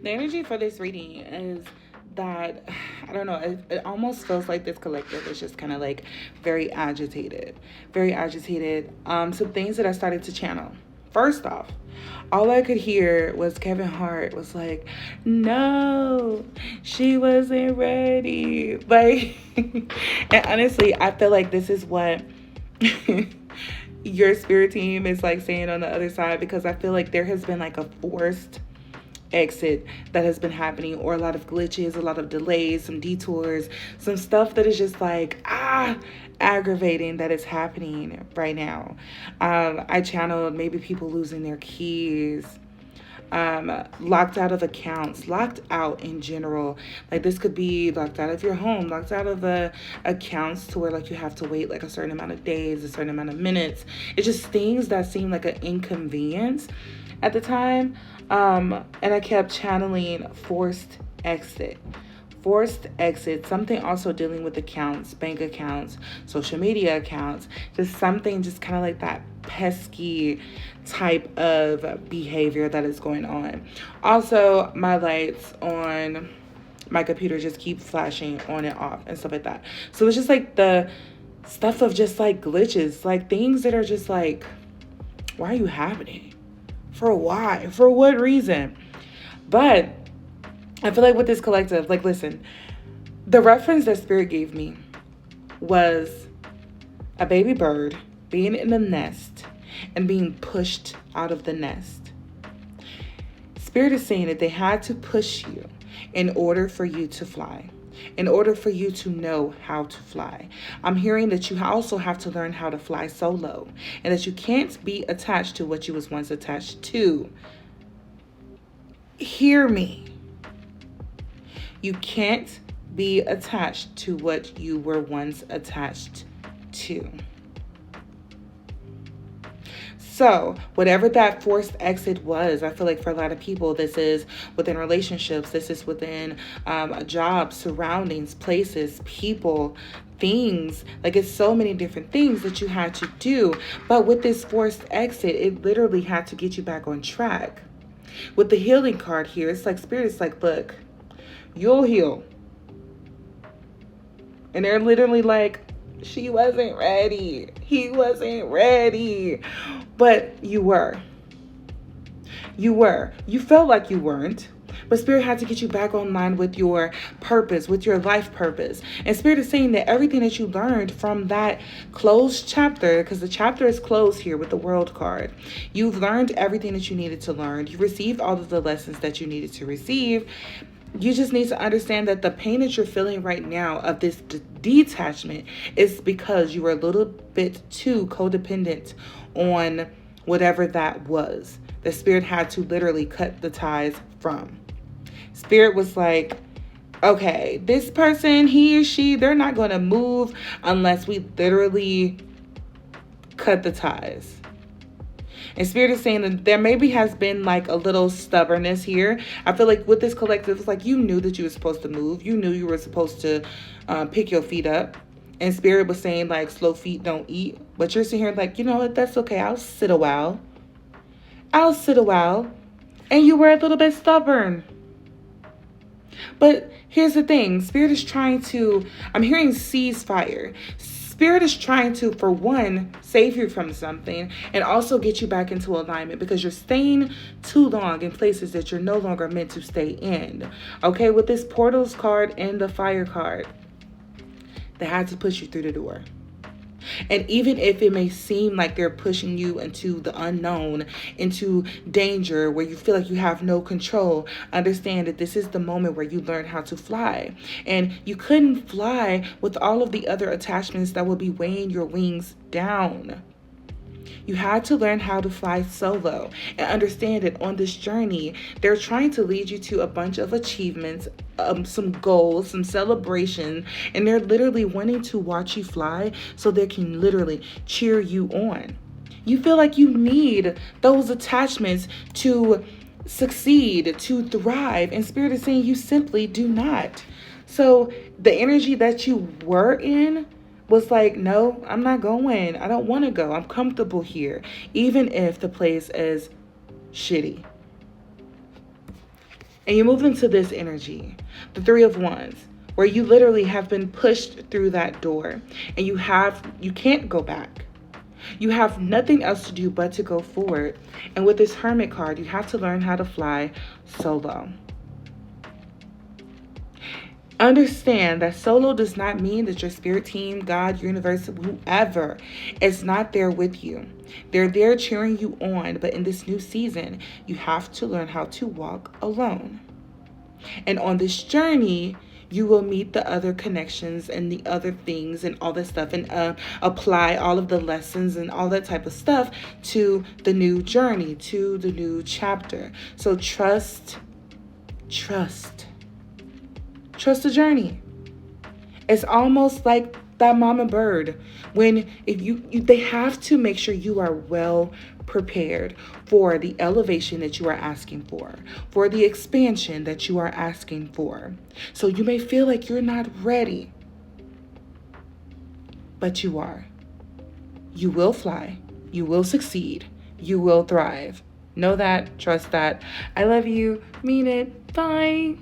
The energy for this reading is that, I don't know, it almost feels like this collective is just kind of like very agitated, very agitated. Some things that I started to channel. First off, all I could hear was Kevin Hart was like, no, she wasn't ready. Like, and honestly, I feel like this is what your spirit team is like saying on the other side, because I feel like there has been like a forced exit that has been happening, or a lot of glitches, a lot of delays, some detours, some stuff that is just like aggravating that is happening right now. I channeled maybe people losing their keys, locked out of accounts, locked out in general. Like this could be locked out of your home, locked out of accounts to where like you have to wait like a certain amount of days, a certain amount of minutes. It's just things that seem like an inconvenience at the time. And I kept channeling forced exit. Forced exit, something also dealing with accounts, bank accounts, social media accounts, just something just kind of like that pesky type of behavior that is going on. Also, my lights on my computer just keep flashing on and off and stuff like that. So it's just like the stuff of just like glitches, like things that are just like, why are you happening? For why? For what reason? But I feel like with this collective, like, listen, the reference that Spirit gave me was a baby bird being in a nest and being pushed out of the nest. Spirit is saying that they had to push you in order for you to fly, in order for you to know how to fly. I'm hearing that you also have to learn how to fly solo, and that you can't be attached to what you was once attached to. Hear me. You can't be attached to what you were once attached to. So, whatever that forced exit was, I feel like for a lot of people, this is within relationships, this is within jobs, surroundings, places, people, things. Like, it's so many different things that you had to do. But with this forced exit, it literally had to get you back on track. With the healing card here, it's like Spirit is like, look, you'll heal. And they're literally like, she wasn't ready. He wasn't ready. But you were. You were. You felt like you weren't. But Spirit had to get you back online with your purpose, with your life purpose. And Spirit is saying that everything that you learned from that closed chapter, because the chapter is closed here with the World card, you've learned everything that you needed to learn. You received all of the lessons that you needed to receive. You just need to understand that the pain that you're feeling right now of this detachment is because you were a little bit too codependent on whatever that was. The Spirit had to literally cut the ties from. Spirit was like, okay, this person, he or she, they're not going to move unless we literally cut the ties. And Spirit is saying that there maybe has been like a little stubbornness here. I feel like with this collective, it's like you knew that you were supposed to move. You knew you were supposed to pick your feet up. And Spirit was saying like slow feet don't eat. But you're sitting here like, you know what, that's okay. I'll sit a while. I'll sit a while. And you were a little bit stubborn. But here's the thing. Spirit is trying to, I'm hearing ceasefire. Spirit is trying to, for one, save you from something and also get you back into alignment, because you're staying too long in places that you're no longer meant to stay in. Okay, with this portals card and the fire card, they had to push you through the door. And even if it may seem like they're pushing you into the unknown, into danger where you feel like you have no control, understand that this is the moment where you learn how to fly. And you couldn't fly with all of the other attachments that will be weighing your wings down. You had to learn how to fly solo and understand that on this journey, they're trying to lead you to a bunch of achievements, some goals, some celebration, and they're literally wanting to watch you fly so they can literally cheer you on. You feel like you need those attachments to succeed, to thrive, and Spirit is saying you simply do not. So the energy that you were in was like, no, I'm not going. I don't want to go. I'm comfortable here, even if the place is shitty. And you move into this energy, the Three of Wands, where you literally have been pushed through that door and you can't go back. You have nothing else to do but to go forward. And with this Hermit card, you have to learn how to fly solo. Understand that solo does not mean that your spirit team, God, universe, whoever is not there with you. They're there cheering you on, but in this new season, you have to learn how to walk alone. And on this journey, you will meet the other connections and the other things and all this stuff, and apply all of the lessons and all that type of stuff to the new journey, to the new chapter. So trust the journey. It's almost like that mama bird. When if they have to make sure you are well prepared for the elevation that you are asking for the expansion that you are asking for. So you may feel like you're not ready, but you are. You will fly. You will succeed. You will thrive. Know that. Trust that. I love you. Mean it. Bye.